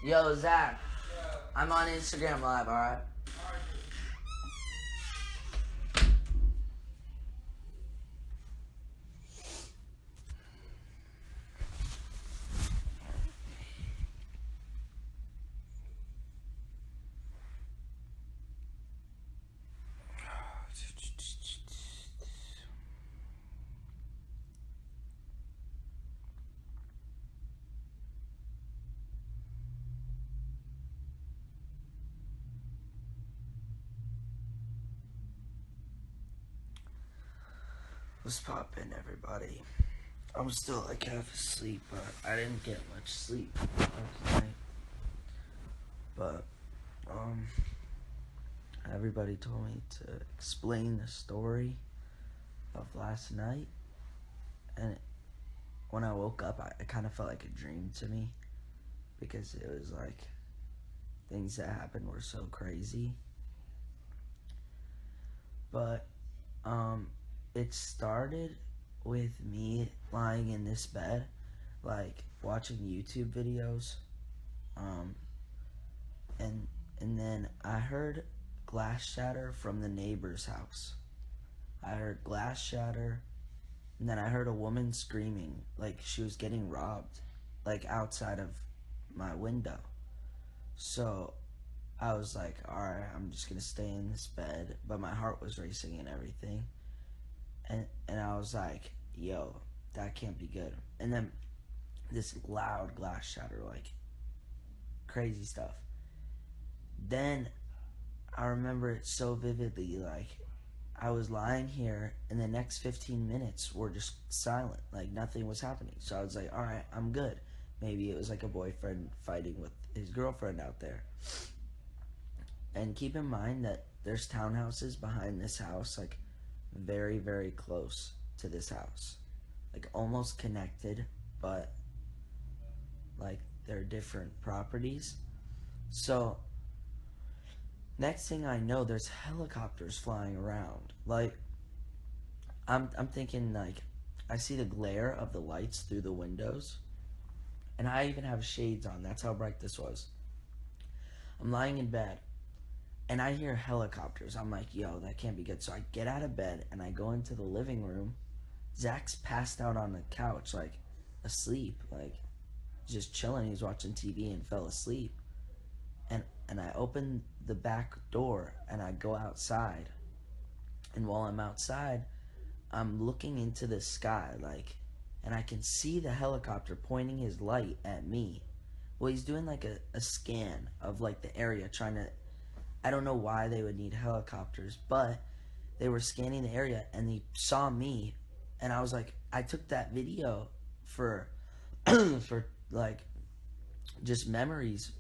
Yo, Zach. I'm on Instagram Live, alright? What's poppin', everybody? I'm still like half asleep, but I didn't get much sleep last night. But, everybody told me to explain the story of last night. And when I woke up, it kind of felt like a dream to me. Because it was like, things that happened were so crazy. But, it started with me lying in this bed, like watching YouTube videos, and then I heard glass shatter from the neighbor's house. I heard glass shatter, and then I heard a woman screaming like she was getting robbed, like outside of my window. So I was like, alright, I'm just gonna stay in this bed, but my heart was racing and everything. And I was like, yo, that can't be good. And then this loud glass shatter, like crazy stuff. Then I remember it so vividly, like I was lying here and the next 15 minutes were just silent, like nothing was happening. So I was like, alright, I'm good. Maybe it was like a boyfriend fighting with his girlfriend out there. And keep in mind that there's townhouses behind this house, like very, very close to this house. Like almost connected, but like they're different properties. So next thing I know, there's helicopters flying around. Like I'm thinking, like I see the glare of the lights through the windows, and I even have shades on. That's how bright this was. I'm lying in bed and I hear helicopters. I'm like, yo, that can't be good. So I get out of bed and I go into the living room. Zach's passed out on the couch, like asleep, like just chilling. He's watching TV and fell asleep. And I open the back door and I go outside. And while I'm outside, I'm looking into the sky, like, and I can see the helicopter pointing his light at me. Well, he's doing like a scan of like the area, trying to, I don't know why they would need helicopters, but they were scanning the area and they saw me, and I was like, I took that video for for like just memories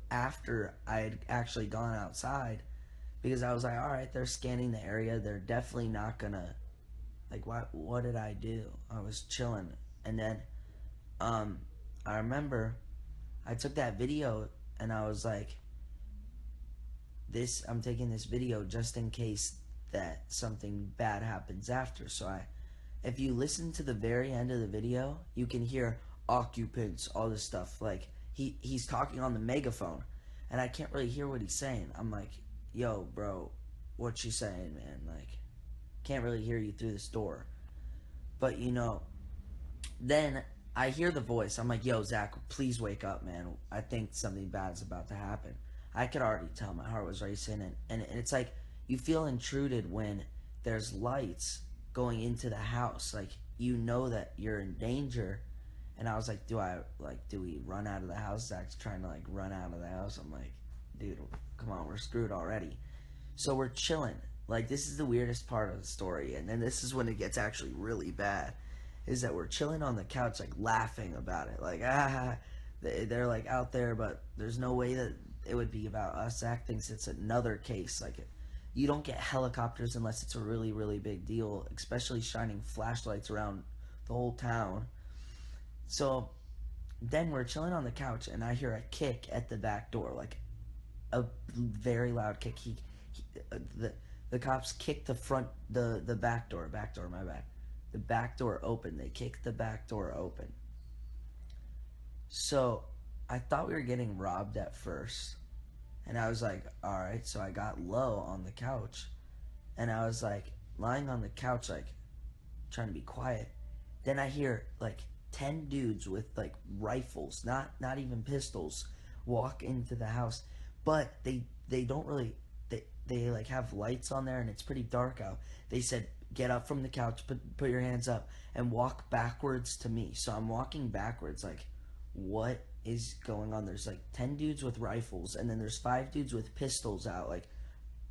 after I had actually gone outside, because I was like, all right, they're scanning the area, they're definitely not gonna, like, what did I do? I was chilling. And then I remember I took that video and I was like, I'm taking this video just in case that something bad happens after. So if you listen to the very end of the video, you can hear occupants, all this stuff. Like he's talking on the megaphone, and I can't really hear what he's saying. I'm like, yo, bro, what you saying, man? Like, can't really hear you through this door. But then I hear the voice. I'm like, yo, Zach, please wake up, man. I think something bad's about to happen. I could already tell my heart was racing, and it's like you feel intruded when there's lights going into the house. Like, you know that you're in danger. And I was like, do we run out of the house? Zach's trying to like run out of the house. I'm like, dude, come on, we're screwed already. So we're chilling. Like, this is the weirdest part of the story, and then this is when it gets actually really bad, is that we're chilling on the couch, like laughing about it, like they're like out there, but there's no way that it would be about us. Zach thinks it's another case. Like, you don't get helicopters unless it's a really, really big deal, especially shining flashlights around the whole town. So then we're chilling on the couch and I hear a kick at the back door, like a very loud kick. The cops kicked the back door, my bad. The back door open. They kicked the back door open. So I thought we were getting robbed at first. And I was like, all right. So I got low on the couch. And I was like lying on the couch, like trying to be quiet. Then I hear like 10 dudes with like rifles, not even pistols, walk into the house. But they don't really they like have lights on there and it's pretty dark out. They said get up from the couch, put your hands up and walk backwards to me. So I'm walking backwards like what is going on? There's like 10 dudes with rifles and then there's 5 dudes with pistols out. Like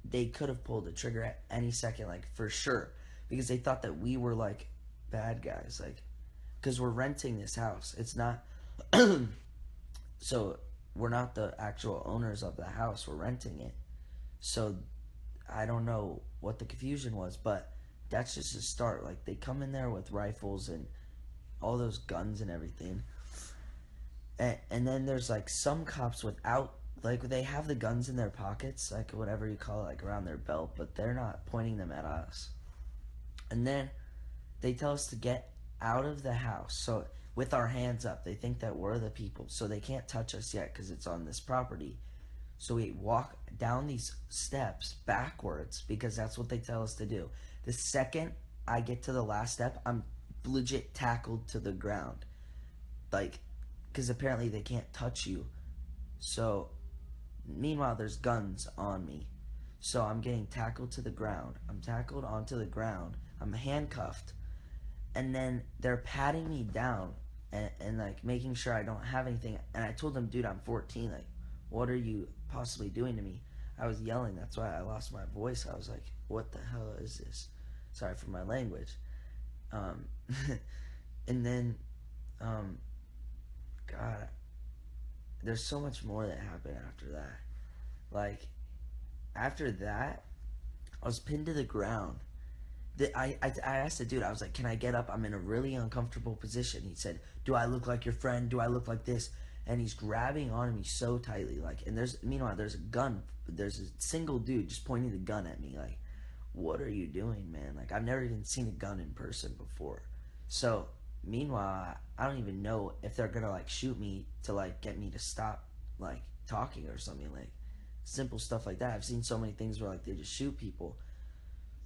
they could have pulled the trigger at any second, like for sure, because they thought that we were like bad guys, like because we're renting this house. It's not so we're not the actual owners of the house. We're renting it. So I don't know what the confusion was, but that's just a start. Like they come in there with rifles and all those guns and everything. And then there's like some cops without, like they have the guns in their pockets, like whatever you call it, like around their belt, but they're not pointing them at us. And then they tell us to get out of the house. So with our hands up, they think that we're the people. So they can't touch us yet because it's on this property. So we walk down these steps backwards because that's what they tell us to do. The second I get to the last step, I'm legit tackled to the ground. Like, because apparently they can't touch you. So, meanwhile, there's guns on me. So I'm getting tackled to the ground. I'm tackled onto the ground. I'm handcuffed. And then they're patting me down and like making sure I don't have anything. And I told them, dude, I'm 14. Like, what are you possibly doing to me? I was yelling. That's why I lost my voice. I was like, what the hell is this? Sorry for my language. And then, God, there's so much more that happened after that. Like, after that, I was pinned to the ground. I asked the dude, I was like, can I get up? I'm in a really uncomfortable position. He said, do I look like your friend? Do I look like this? And he's grabbing on me so tightly. Like, and meanwhile, there's a gun. There's a single dude just pointing the gun at me. Like, what are you doing, man? Like, I've never even seen a gun in person before. So, meanwhile, I don't even know if they're gonna like shoot me to like get me to stop like talking or something, like simple stuff like that. I've seen so many things where like they just shoot people.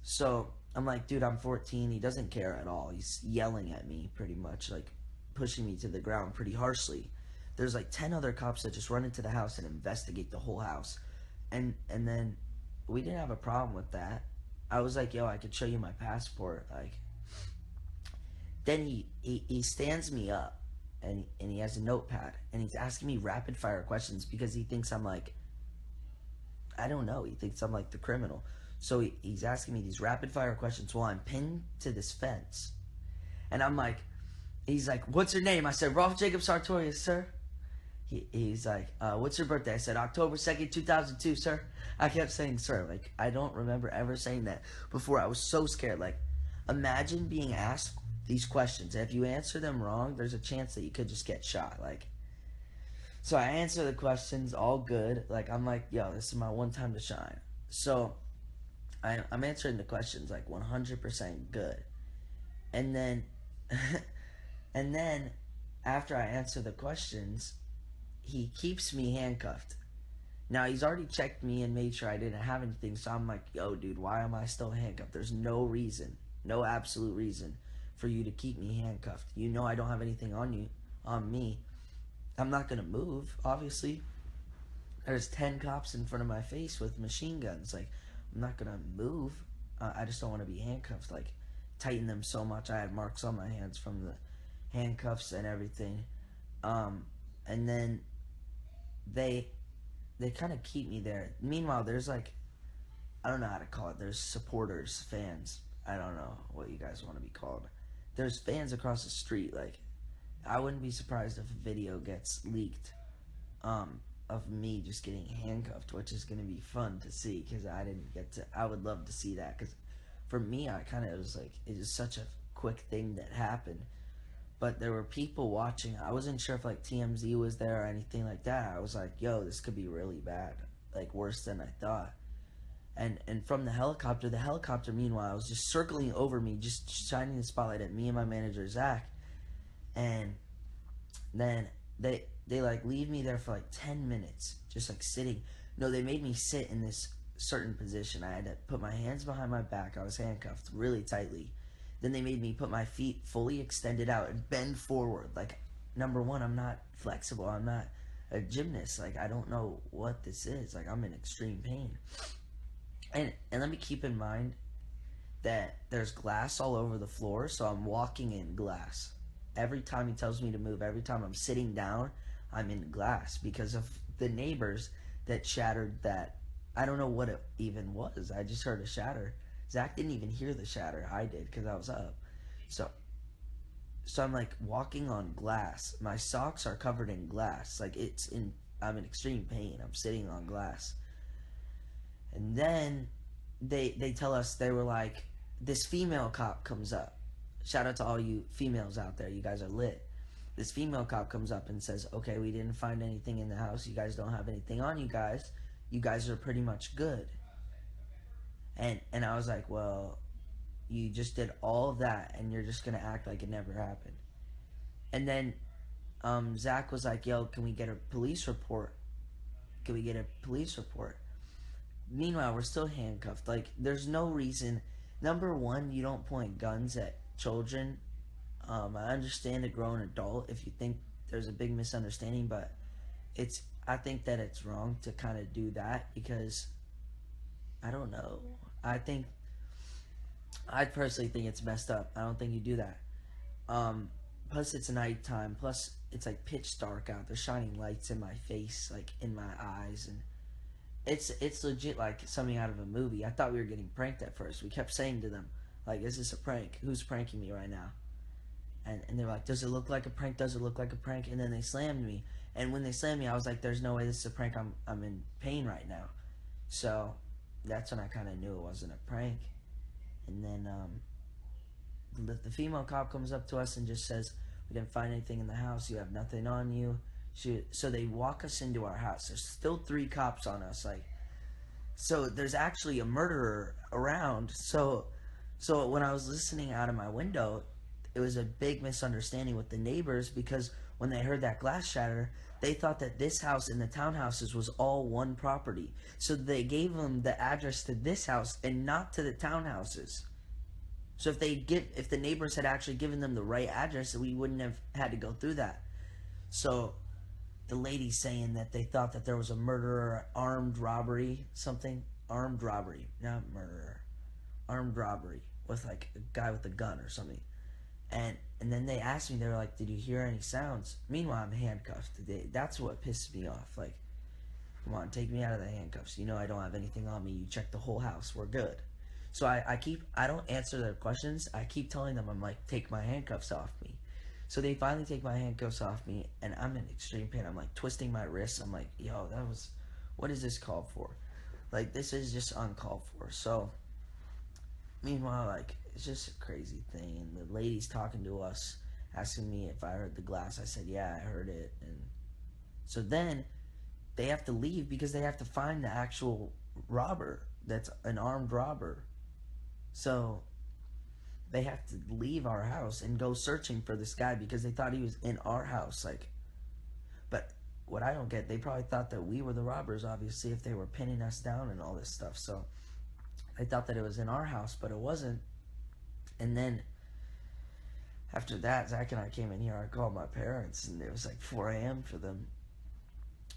So I'm like, dude, I'm 14. He doesn't care at all. He's yelling at me pretty much, like pushing me to the ground pretty harshly. There's like 10 other cops that just run into the house and investigate the whole house. And then we didn't have a problem with that. I was like, yo, I could show you my passport. Like, then he stands me up and he has a notepad and he's asking me rapid fire questions because he thinks I'm like, I don't know, he thinks I'm like the criminal. So he's asking me these rapid fire questions while I'm pinned to this fence. And I'm like, he's like, what's your name? I said, Rolf Jacob Sartorius, sir. He's like, what's your birthday? I said, October 2nd, 2002, sir. I kept saying, sir. Like, I don't remember ever saying that before. I was so scared. Like, imagine being asked these questions. And if you answer them wrong, there's a chance that you could just get shot. Like, so I answer the questions, all good. Like, I'm like, yo, this is my one time to shine. So I'm answering the questions like 100% good. And then, and then after I answer the questions, he keeps me handcuffed. Now, he's already checked me and made sure I didn't have anything, so I'm like, yo, dude, why am I still handcuffed? There's no reason, no absolute reason for you to keep me handcuffed. You know I don't have anything on me. I'm not going to move, obviously. There's 10 cops in front of my face with machine guns. Like, I'm not going to move. I just don't want to be handcuffed. Like, tighten them so much. I had marks on my hands from the handcuffs and everything. And then they kind of keep me there. Meanwhile, there's like, I don't know how to call it. There's supporters, fans. I don't know what you guys want to be called. There's fans across the street. Like, I wouldn't be surprised if a video gets leaked of me just getting handcuffed, which is going to be fun to see because I didn't get to. I would love to see that because for me, I kind of was like, it was such a quick thing that happened. But there were people watching. I wasn't sure if like TMZ was there or anything like that. I was like, yo, this could be really bad, like worse than I thought. And from the helicopter meanwhile was just circling over me, just shining the spotlight at me and my manager Zach. And then they like leave me there for like 10 minutes, just like sitting. No, they made me sit in this certain position. I had to put my hands behind my back. I was handcuffed really tightly. Then they made me put my feet fully extended out and bend forward. Like, number one, I'm not flexible. I'm not a gymnast. Like, I don't know what this is. Like, I'm in extreme pain. And let me keep in mind that there's glass all over the floor, so I'm walking in glass. Every time he tells me to move, every time I'm sitting down, I'm in glass because of the neighbors that shattered that. I don't know what it even was. I just heard a shatter. Zach didn't even hear the shatter. I did because I was up. So so I'm like walking on glass. My socks are covered in glass. Like I'm in extreme pain. I'm sitting on glass. And then they tell us, they were like, this female cop comes up. Shout out to all you females out there. You guys are lit. This female cop comes up and says, okay, we didn't find anything in the house. You guys don't have anything on you guys. You guys are pretty much good. And I was like, well, you just did all of that and you're just gonna act like it never happened. And then Zach was like, yo, can we get a police report? Can we get a police report? Meanwhile, we're still handcuffed. Like, there's no reason. Number one, you don't point guns at children. I understand a grown adult if you think there's a big misunderstanding, but I think that it's wrong to kind of do that because, I don't know. I personally think it's messed up. I don't think you do that. Plus it's nighttime. Plus it's like pitch dark out. They're shining lights in my face, like in my eyes, and it's legit like something out of a movie. I thought we were getting pranked at first. We kept saying to them, like, is this a prank? Who's pranking me right now? And they're like, does it look like a prank? Does it look like a prank? And then they slammed me. And when they slammed me, I was like, there's no way this is a prank. I'm in pain right now. So that's when I kind of knew it wasn't a prank. And then the female cop comes up to us and just says, we didn't find anything in the house. You have nothing on you. So they walk us into our house. There's still 3 cops on us. Like, so there's actually a murderer around. So when I was listening out of my window, it was a big misunderstanding with the neighbors because when they heard that glass shatter, they thought that this house and the townhouses was all one property. So they gave them the address to this house and not to the townhouses. So if the neighbors had actually given them the right address, we wouldn't have had to go through that. So the lady saying that they thought that there was a murderer, armed robbery, not murderer, armed robbery with like a guy with a gun or something. And then they asked me, they were like, did you hear any sounds? Meanwhile, I'm handcuffed. That's what pissed me off. Like, come on, take me out of the handcuffs. You know I don't have anything on me. You checked the whole house. We're good. So I don't answer their questions. I keep telling them, I'm like, take my handcuffs off me. So they finally take my handcuffs off me, and I'm in extreme pain. I'm like twisting my wrists. I'm like, yo, what is this called for? Like, this is just uncalled for. So, meanwhile, like, it's just a crazy thing. And the lady's talking to us, asking me if I heard the glass. I said, yeah, I heard it. And so then they have to leave because they have to find the actual robber that's an armed robber. So they have to leave our house and go searching for this guy because they thought he was in our house. Like, but what I don't get, they probably thought that we were the robbers, obviously, if they were pinning us down and all this stuff. So they thought that it was in our house, but it wasn't. And then after that, Zach and I came in here. I called my parents, and it was like 4 a.m. for them.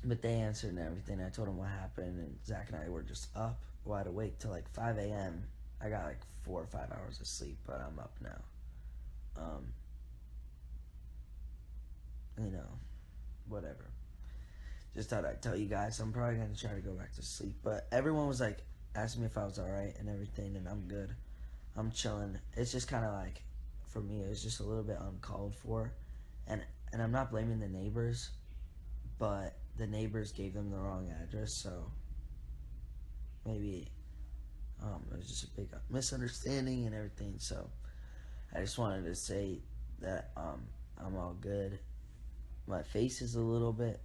But they answered and everything. I told them what happened, and Zach and I were just up, wide awake till like 5 a.m. I got like 4 or 5 hours of sleep, but I'm up now. You know, whatever. Just thought I'd tell you guys. I'm probably going to try to go back to sleep. But everyone was like, asking me if I was alright and everything, and I'm good. I'm chilling. It's just kind of like, for me, it was just a little bit uncalled for. And I'm not blaming the neighbors, but the neighbors gave them the wrong address, so maybe it was just a big misunderstanding and everything. So I just wanted to say that I'm all good. My face is a little bit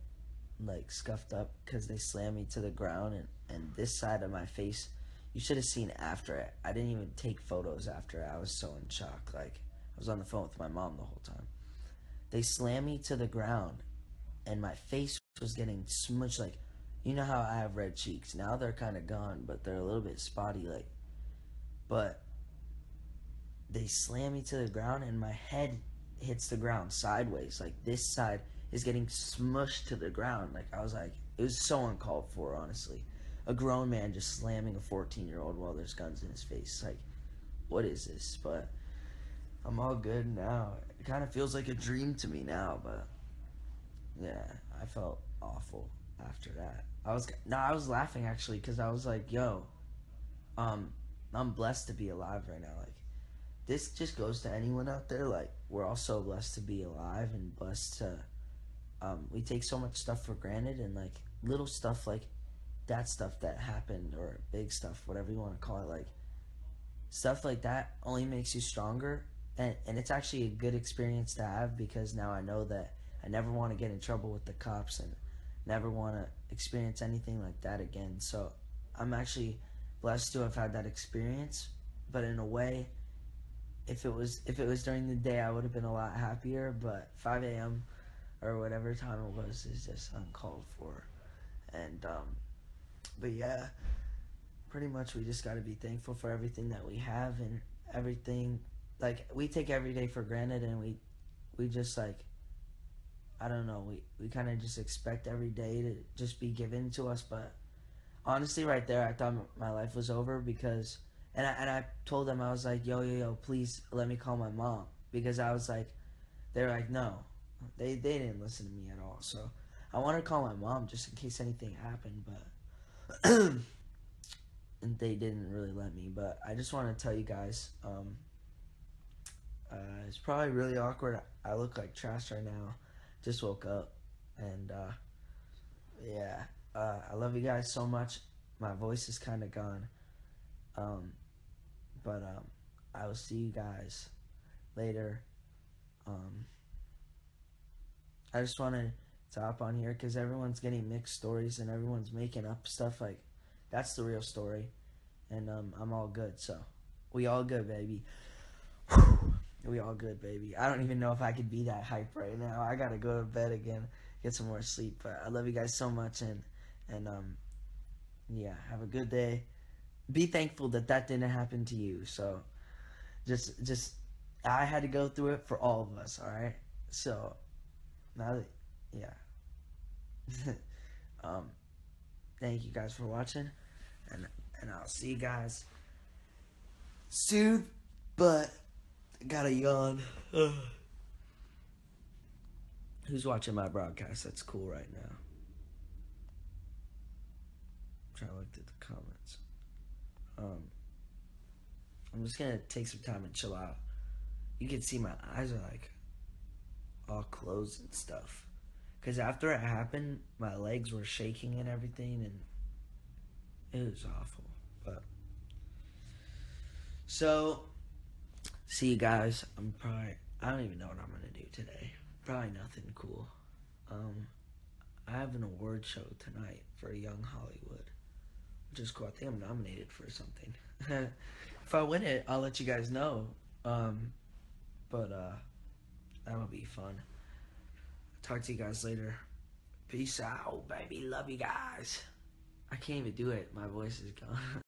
like scuffed up because they slammed me to the ground, and this side of my face, you should have seen after it. I didn't even take photos after it. I was so in shock. Like, I was on the phone with my mom the whole time. They slammed me to the ground, and my face was getting smushed. Like, you know how I have red cheeks now? They're kind of gone, but they're a little bit spotty. Like, but they slam me to the ground, and my head hits the ground sideways. Like, this side is getting smushed to the ground. Like, I was like, it was so uncalled for, honestly. A grown man just slamming a 14-year-old while there's guns in his face. Like, what is this? But I'm all good now. It kind of feels like a dream to me now, but yeah, I felt awful after that. I was laughing actually because I was like, yo, um, I'm blessed to be alive right now. Like, this just goes to anyone out there. Like, we're all so blessed to be alive and blessed to. We take so much stuff for granted, and like little stuff like that stuff that happened, or big stuff, whatever you want to call it, like stuff like that only makes you stronger. And it's actually a good experience to have, because now I know that I never want to get in trouble with the cops and never want to experience anything like that again. So I'm actually blessed to have had that experience. But in a way, if it was during the day, I would have been a lot happier. But 5 a.m. or whatever time it was is just uncalled for. And but yeah, pretty much we just got to be thankful for everything that we have, and everything. Like, we take every day for granted, and we just, like, I don't know, we kind of just expect every day to just be given to us. But honestly, right there, I thought my life was over, because and I told them, I was like, yo, please let me call my mom, because I was like, they were like, no, they didn't listen to me at all. So I wanted to call my mom just in case anything happened, but and they didn't really let me. But I just want to tell you guys, it's probably really awkward. I look like trash right now. Just woke up, and yeah, I love you guys so much. My voice is kind of gone, um, but I will see you guys later. Um, I just wanted to hop on here because everyone's getting mixed stories and everyone's making up stuff. Like, that's the real story, and I'm all good. So we all good, baby. We all good, baby. I don't even know if I could be that hype right now. I gotta go to bed again, get some more sleep. But I love you guys so much, and yeah, have a good day. Be thankful that that didn't happen to you. So just I had to go through it for all of us. All right. So now that, yeah. um, thank you guys for watching, and I'll see you guys soon. But I gotta yawn. Who's watching my broadcast? That's cool right now. I'm trying to look at the comments. I'm just gonna take some time and chill out. You can see my eyes are like all closed and stuff. Cause after it happened, my legs were shaking and everything, and it was awful. But so, see you guys. I don't even know what I'm gonna do today. Probably nothing cool. I have an award show tonight for Young Hollywood, which is cool. I think I'm nominated for something. If I win it, I'll let you guys know. But that'll be fun. Talk to you guys later. Peace out, baby. Love you guys. I can't even do it. My voice is gone.